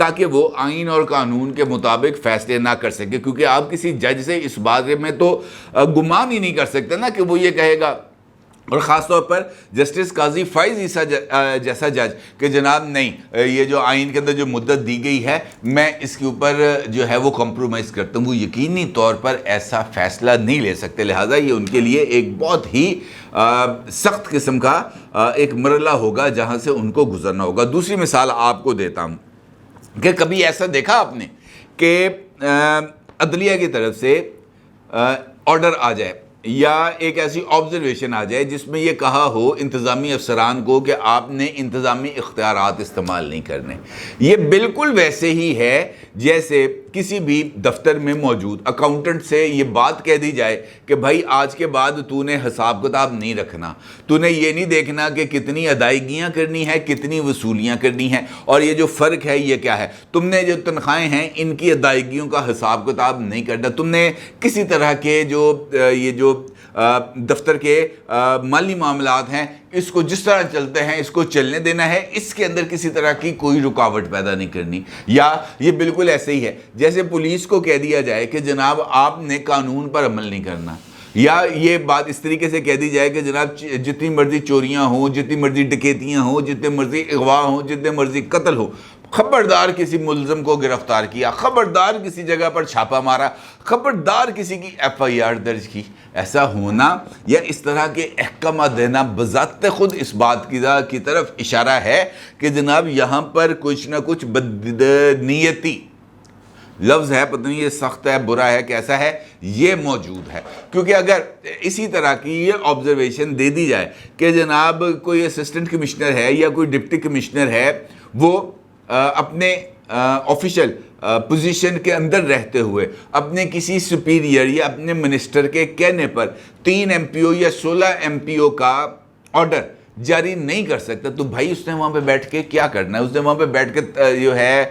تاکہ وہ آئین اور قانون کے مطابق فیصلے نہ کر سکے، کیونکہ آپ کسی جج سے اس بارے میں تو گمان ہی نہیں کر سکتے نا کہ وہ یہ کہے گا، اور خاص طور پر جسٹس قاضی فائز عیسیٰ جیسا جج کہ جناب نہیں، یہ جو آئین کے اندر جو مدت دی گئی ہے میں اس کے اوپر جو ہے وہ کمپرومائز کرتا ہوں، وہ یقینی طور پر ایسا فیصلہ نہیں لے سکتے، لہٰذا یہ ان کے لیے ایک بہت ہی سخت قسم کا ایک مرحلہ ہوگا جہاں سے ان کو گزرنا ہوگا۔ دوسری مثال آپ کو دیتا ہوں کہ کبھی ایسا دیکھا آپ نے کہ عدلیہ کی طرف سے آرڈر آ جائے یا ایک ایسی آبزرویشن آ جائے جس میں یہ کہا ہو انتظامی افسران کو کہ آپ نے انتظامی اختیارات استعمال نہیں کرنے؟ یہ بالکل ویسے ہی ہے جیسے کسی بھی دفتر میں موجود اکاؤنٹنٹ سے یہ بات کہہ دی جائے کہ بھائی آج کے بعد تو نے حساب کتاب نہیں رکھنا، تو نے یہ نہیں دیکھنا کہ کتنی ادائیگیاں کرنی ہے، کتنی وصولیاں کرنی ہیں، اور یہ جو فرق ہے یہ کیا ہے، تم نے جو تنخواہیں ہیں ان کی ادائیگیوں کا حساب کتاب نہیں کرنا، تم نے کسی طرح کے یہ جو دفتر کے مالی معاملات ہیں اس کو جس طرح چلتے ہیں اس کو چلنے دینا ہے، اس کے اندر کسی طرح کی کوئی رکاوٹ پیدا نہیں کرنی۔ یا یہ بالکل ایسے ہی ہے جیسے پولیس کو کہہ دیا جائے کہ جناب آپ نے قانون پر عمل نہیں کرنا، یا یہ بات اس طریقے سے کہہ دی جائے کہ جناب جتنی مرضی چوریاں ہوں، جتنی مرضی ڈکیتیاں ہوں، جتنے مرضی اغوا ہوں، جتنے مرضی قتل ہو، خبردار کسی ملزم کو گرفتار کیا، خبردار کسی جگہ پر چھاپا مارا، خبردار کسی کی ایف آئی آر درج کی۔ ایسا ہونا یا اس طرح کے احکامات دینا بذات خود اس بات کی طرف اشارہ ہے کہ جناب یہاں پر کچھ نہ کچھ بدنیتی، لفظ ہے پتہ نہیں یہ سخت ہے برا ہے کیسا ہے، یہ موجود ہے۔ کیونکہ اگر اسی طرح کی یہ آبزرویشن دے دی جائے کہ جناب کوئی اسسٹنٹ کمشنر ہے یا کوئی ڈپٹی کمشنر ہے، وہ اپنے آفیشل پوزیشن کے اندر رہتے ہوئے اپنے کسی سپیریئر یا اپنے منسٹر کے کہنے پر 3 MPO یا 16 MPO کا آرڈر جاری نہیں کر سکتا، تو بھائی اس نے وہاں پہ بیٹھ کے کیا کرنا ہے؟ اس نے وہاں پہ بیٹھ کے جو ہے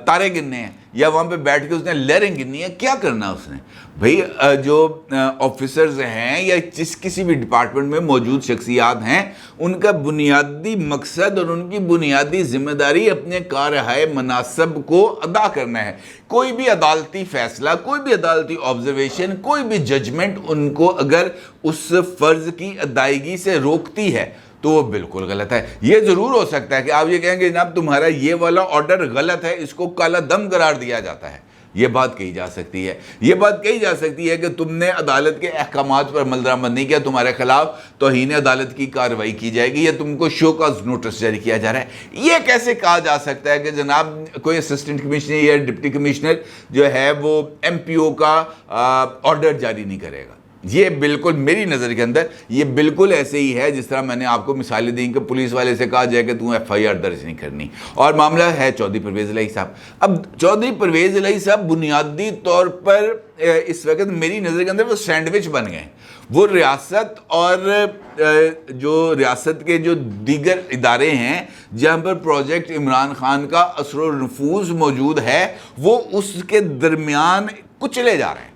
تارے گننے ہیں، یا وہاں پہ بیٹھ کے اس نے لہریں گننی ہے؟ کیا کرنا اس نے؟ بھائی جو آفیسرز ہیں یا کسی بھی ڈپارٹمنٹ میں موجود شخصیات ہیں، ان کا بنیادی مقصد اور ان کی بنیادی ذمہ داری اپنے کارہائے مناسب کو ادا کرنا ہے۔ کوئی بھی عدالتی فیصلہ، کوئی بھی عدالتی آبزرویشن، کوئی بھی ججمنٹ ان کو اگر اس فرض کی ادائیگی سے روکتی ہے تو وہ بالکل غلط ہے۔ یہ ضرور ہو سکتا ہے کہ آپ یہ کہیں گے جناب تمہارا یہ والا آرڈر غلط ہے، اس کو کالا دم قرار دیا جاتا ہے، یہ بات کہی جا سکتی ہے۔ یہ بات کہی جا سکتی ہے کہ تم نے عدالت کے احکامات پر عمل درآمد نہیں کیا، تمہارے خلاف توہین عدالت کی کارروائی کی جائے گی، یا تم کو شو کاز نوٹس جاری کیا جا رہا ہے۔ یہ کیسے کہا جا سکتا ہے کہ جناب کوئی اسسٹنٹ کمشنر یا ڈپٹی کمشنر جو ہے وہ MPO کا آرڈر جاری نہیں کرے گا؟ یہ بالکل میری نظر کے اندر یہ بالکل ایسے ہی ہے جس طرح میں نے آپ کو مثالیں دیں کہ پولیس والے سے کہا جائے کہ تم FIR درج نہیں کرنی۔ اور معاملہ ہے چودھری پرویز الہی صاحب۔ اب چودھری پرویز الہی صاحب بنیادی طور پر اس وقت میری نظر کے اندر وہ سینڈوچ بن گئے، وہ ریاست اور جو ریاست کے جو دیگر ادارے ہیں جہاں پر پروجیکٹ عمران خان کا اثر و نفوذ موجود ہے، وہ اس کے درمیان کچلے جا رہے ہیں۔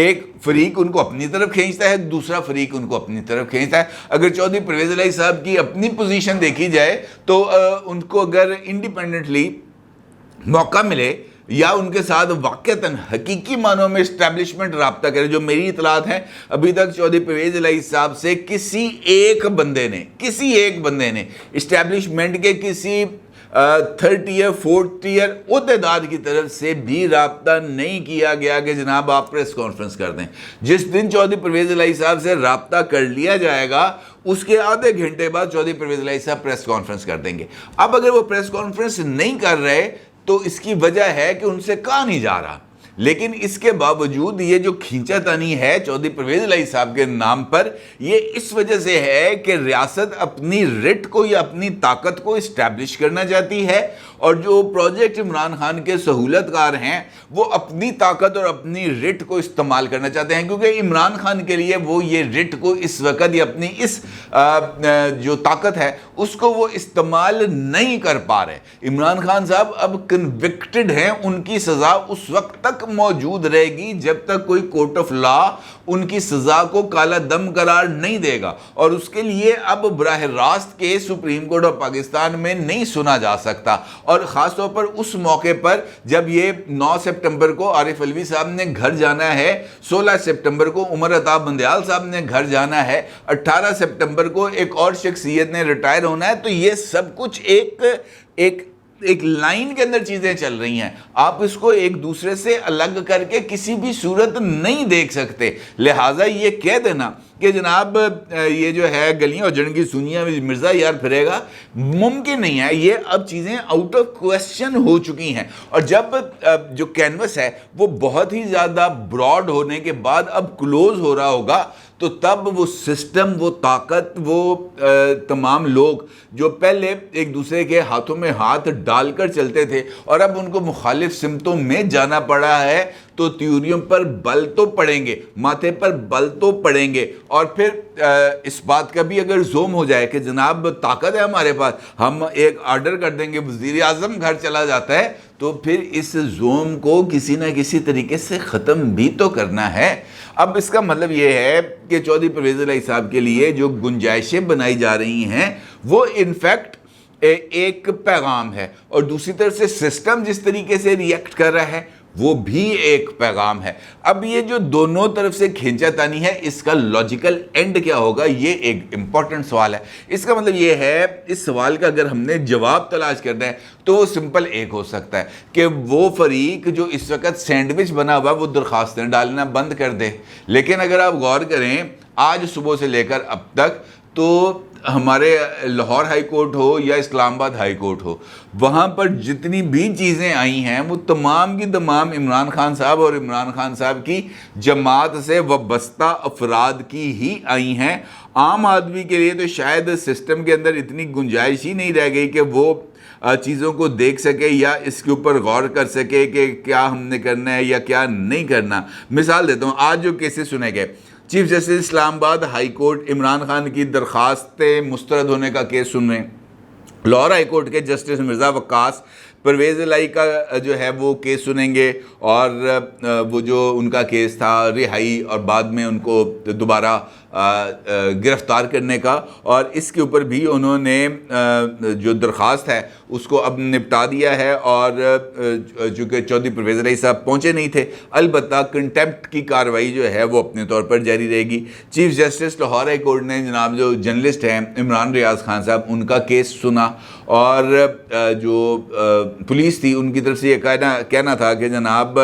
ایک فریق ان کو اپنی طرف کھینچتا ہے، دوسرا فریق ان کو اپنی طرف کھینچتا ہے۔ اگر چودھری پرویز الہی صاحب کی اپنی پوزیشن دیکھی جائے تو ان کو اگر انڈیپینڈنٹلی موقع ملے یا ان کے ساتھ واقعتاً حقیقی معنوں میں اسٹیبلشمنٹ رابطہ کرے، جو میری اطلاعات ہیں ابھی تک چودھری پرویز الہی صاحب سے کسی ایک بندے نے اسٹیبلشمنٹ کے کسی 3rd tier 4th tier عہدیدار کی طرف سے بھی رابطہ نہیں کیا گیا کہ جناب آپ پریس کانفرنس کر دیں۔ جس دن چودھری پرویز الہی صاحب سے رابطہ کر لیا جائے گا اس کے آدھے گھنٹے بعد چودھری پرویز الہی صاحب پریس کانفرنس کر دیں گے۔ اب اگر وہ پریس کانفرنس نہیں کر رہے تو اس کی وجہ ہے کہ ان سے کہا نہیں جا رہا، لیکن اس کے باوجود یہ جو کھینچا تانی ہے چودھری پرویز الہی صاحب کے نام پر، یہ اس وجہ سے ہے کہ ریاست اپنی رٹ کو یا اپنی طاقت کو اسٹیبلش کرنا چاہتی ہے، اور جو پروجیکٹ عمران خان کے سہولت کار ہیں وہ اپنی طاقت اور اپنی رٹ کو استعمال کرنا چاہتے ہیں، کیونکہ عمران خان کے لیے وہ یہ رٹ کو اس وقت یا اپنی اس جو طاقت ہے اس کو وہ استعمال نہیں کر پا رہے۔ عمران خان صاحب اب کنوکٹڈ ہیں، ان کی سزا اس وقت تک موجود رہے گی جب تک کوئی کورٹ آف لا ان کی سزا کو کالا دم قرار نہیں دے گا، اور اس کے لیے اب براہ راست کے سپریم کورٹ آف پاکستان میں نہیں سنا جا سکتا، اور خاص طور پر اس موقع پر جب یہ 9 سپٹمبر کو عارف علوی صاحب نے گھر جانا ہے، 16 سپٹمبر کو عمر عطا بندیال صاحب نے گھر جانا ہے، 18 سپٹمبر کو ایک اور شخصیت نے ریٹائر ہونا ہے، تو یہ سب کچھ ایک لائن کے اندر چیزیں چل رہی ہیں، آپ اس کو ایک دوسرے سے الگ کر کے کسی بھی صورت نہیں دیکھ سکتے۔ لہٰذا یہ کہہ دینا کہ جناب یہ جو ہے گلیاں اجڑ کی سنیاں میں مرزا یار پھرے گا، ممکن نہیں ہے، یہ اب چیزیں آؤٹ آف کویسچن ہو چکی ہیں، اور جب جو کینوس ہے وہ بہت ہی زیادہ براڈ ہونے کے بعد اب کلوز ہو رہا ہوگا، تو تب وہ سسٹم، وہ طاقت، وہ تمام لوگ جو پہلے ایک دوسرے کے ہاتھوں میں ہاتھ ڈال کر چلتے تھے اور اب ان کو مخالف سمتوں میں جانا پڑا ہے، تو تیوریوں پر بل تو پڑیں گے، ماتھے پر بل تو پڑیں گے، اور پھر اس بات کا بھی اگر زوم ہو جائے کہ جناب طاقت ہے ہمارے پاس، ہم ایک آرڈر کر دیں گے وزیر اعظم گھر چلا جاتا ہے، تو پھر اس زوم کو کسی نہ کسی طریقے سے ختم بھی تو کرنا ہے۔ اب اس کا مطلب یہ ہے کہ چودھری پرویز الہی صاحب کے لیے جو گنجائشیں بنائی جا رہی ہیں وہ انفیکٹ ایک پیغام ہے، اور دوسری طرف سے سسٹم جس طریقے سے ریئیکٹ کر رہا ہے وہ بھی ایک پیغام ہے۔ اب یہ جو دونوں طرف سے کھینچا تانی ہے، اس کا لاجیکل اینڈ کیا ہوگا، یہ ایک امپورٹنٹ سوال ہے۔ اس کا مطلب یہ ہے، اس سوال کا اگر ہم نے جواب تلاش کرنا ہے تو وہ سمپل ایک ہو سکتا ہے کہ وہ فریق جو اس وقت سینڈوچ بنا ہوا وہ درخواستیں ڈالنا بند کر دے۔ لیکن اگر آپ غور کریں آج صبح سے لے کر اب تک، تو ہمارے لاہور ہائی کورٹ ہو یا اسلام آباد ہائی کورٹ ہو، وہاں پر جتنی بھی چیزیں آئی ہیں وہ تمام کی تمام عمران خان صاحب اور عمران خان صاحب کی جماعت سے وابستہ افراد کی ہی آئی ہیں۔ عام آدمی کے لیے تو شاید سسٹم کے اندر اتنی گنجائش ہی نہیں رہ گئی کہ وہ چیزوں کو دیکھ سکے یا اس کے اوپر غور کر سکے کہ کیا ہم نے کرنا ہے یا کیا نہیں کرنا۔ مثال دیتا ہوں، آج جو کیسز سنے گئے، چیف جسٹس اسلام آباد ہائی کورٹ عمران خان کی درخواستیں مسترد ہونے کا کیس سن رہے ہیں، لاہور ہائی کورٹ کے جسٹس مرزا وقاص پرویز الہی کا جو ہے وہ کیس سنیں گے، اور وہ جو ان کا کیس تھا رہائی اور بعد میں ان کو دوبارہ گرفتار کرنے کا، اور اس کے اوپر بھی انہوں نے جو درخواست ہے اس کو اب نپٹا دیا ہے، اور چونکہ چودھری پرویز الہی صاحب پہنچے نہیں تھے، البتہ کنٹیمپٹ کی کارروائی جو ہے وہ اپنے طور پر جاری رہے گی۔ Chief justice Lahore high court نے جناب جو جرنلسٹ ہیں عمران ریاض خان صاحب، ان کا کیس سنا، اور جو پولیس تھی ان کی طرف سے یہ کہنا تھا کہ جناب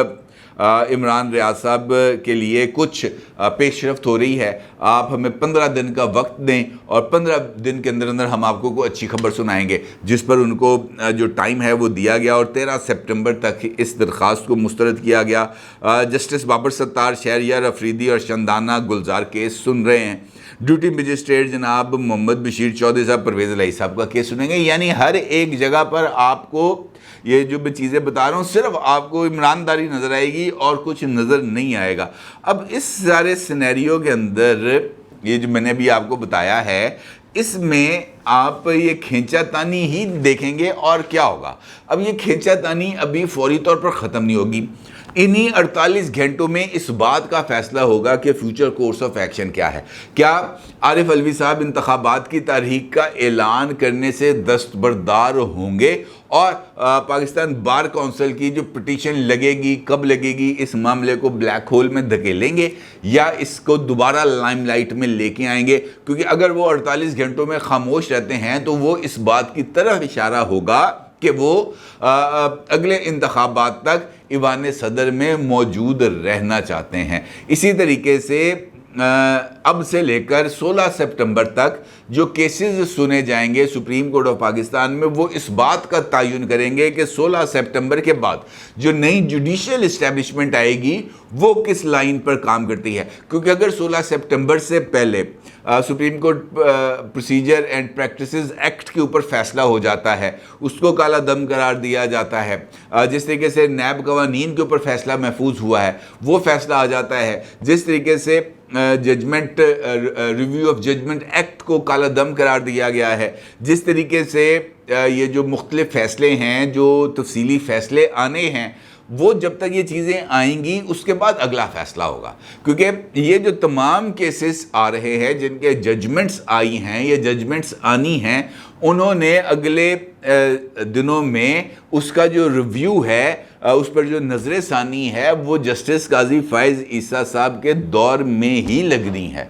عمران ریاض صاحب کے لیے کچھ پیش رفت ہو رہی ہے، آپ ہمیں 15 دن کا وقت دیں اور 15 دن کے اندر اندر ہم آپ کو کوئی اچھی خبر سنائیں گے، جس پر ان کو جو ٹائم ہے وہ دیا گیا، اور 13 سپٹمبر تک اس درخواست کو مسترد کیا گیا۔ جسٹس بابر ستار، شہریار افریدی اور شندانہ گلزار کیس سن رہے ہیں۔ ڈیوٹی مجسٹریٹ جناب محمد بشیر چودھری صاحب پرویز الہی صاحب کا کیس سنیں گے۔ یعنی ہر ایک جگہ پر آپ کو یہ جو میں چیزیں بتا رہا ہوں صرف آپ کو عمران داری نظر آئے گی اور کچھ نظر نہیں آئے گا۔ اب اس سارے سینیریو کے اندر یہ جو میں نے بھی آپ کو بتایا ہے، اس میں آپ یہ کھینچا تانی ہی دیکھیں گے اور کیا ہوگا۔ اب یہ کھینچا تانی ابھی فوری طور پر ختم نہیں ہوگی، انہی 48 گھنٹوں میں اس بات کا فیصلہ ہوگا کہ فیوچر کورس آف ایکشن کیا ہے۔ کیا عارف علوی صاحب انتخابات کی تاریخ کا اعلان کرنے سے دستبردار ہوں گے، اور پاکستان بار کونسل کی جو پٹیشن لگے گی، کب لگے گی، اس معاملے کو بلیک ہول میں دھکیلیں گے یا اس کو دوبارہ لائم لائٹ میں لے کے آئیں گے؟ کیونکہ اگر وہ 48 گھنٹوں میں خاموش رہتے ہیں تو وہ اس بات کی طرف اشارہ ہوگا کہ وہ اگلے انتخابات تک ایوان صدر میں موجود رہنا چاہتے ہیں۔ اسی طریقے سے اب سے لے کر 16 سپٹمبر تک جو کیسز سنے جائیں گے سپریم کورٹ آف پاکستان میں، وہ اس بات کا تعین کریں گے کہ 16 سپٹمبر کے بعد جو نئی جوڈیشل اسٹیبلشمنٹ آئے گی وہ کس لائن پر کام کرتی ہے۔ کیونکہ اگر 16 سپٹمبر سے پہلے supreme court procedure and practices act کے اوپر فیصلہ ہو جاتا ہے، اس کو کالا دم قرار دیا جاتا ہے، جس طریقے سے نیب قوانین کے اوپر فیصلہ محفوظ ہوا ہے وہ فیصلہ آ جاتا ہے، جس طریقے سے judgment review of judgment act کو کالا دم قرار دیا گیا ہے، جس طریقے سے یہ جو مختلف فیصلے ہیں، جو تفصیلی فیصلے آنے ہیں، وہ جب تک یہ چیزیں آئیں گی اس کے بعد اگلا فیصلہ ہوگا، کیونکہ یہ جو تمام کیسز آ رہے ہیں جن کے ججمنٹس آئی ہیں یا ججمنٹس آنی ہیں، انہوں نے اگلے دنوں میں اس کا جو ریویو ہے، اس پر جو نظر ثانی ہے، وہ جسٹس قاضی فائز عیسیٰ صاحب کے دور میں ہی لگنی ہے۔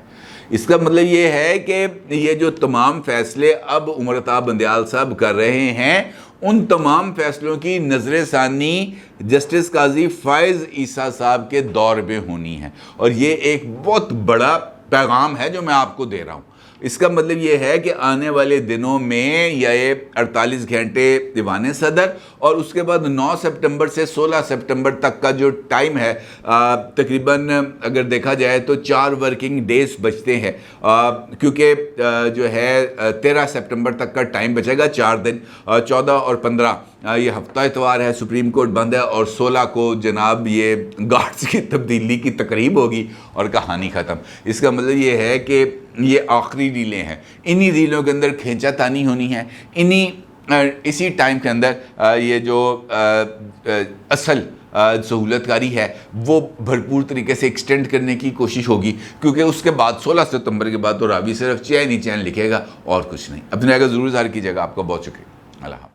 اس کا مطلب یہ ہے کہ یہ جو تمام فیصلے اب عمر عطا بندیال صاحب کر رہے ہیں، ان تمام فیصلوں کی نظر ثانی جسٹس قاضی فائز عیسیٰ صاحب کے دور میں ہونی ہے، اور یہ ایک بہت بڑا پیغام ہے جو میں آپ کو دے رہا ہوں۔ اس کا مطلب یہ ہے کہ آنے والے دنوں میں یہ 48 گھنٹے دیوان صدر اور اس کے بعد 9 سپٹمبر سے 16 سپٹمبر تک کا جو ٹائم ہے، تقریباً اگر دیکھا جائے تو 4 ورکنگ ڈیز بچتے ہیں، کیونکہ جو ہے 13 سپٹمبر تک کا ٹائم بچے گا، 4 دن، 14 اور 15 یہ ہفتہ اتوار ہے، سپریم کورٹ بند ہے، اور 16 کو جناب یہ گارڈز کی تبدیلی کی تقریب ہوگی اور کہانی ختم۔ اس کا مطلب یہ ہے کہ یہ آخری ریلیں ہیں، انہی ریلوں کے اندر کھینچا تانی ہونی ہے، اسی ٹائم کے اندر یہ جو اصل سہولت کاری ہے وہ بھرپور طریقے سے ایکسٹینڈ کرنے کی کوشش ہوگی، کیونکہ اس کے بعد 16 ستمبر کے بعد تو راوی صرف چین ہی چین لکھے گا اور کچھ نہیں۔ اپنے جگہ ضرور اظہار کیجیے گا۔ آپ کا بہت شکریہ۔ اللہ حافظ۔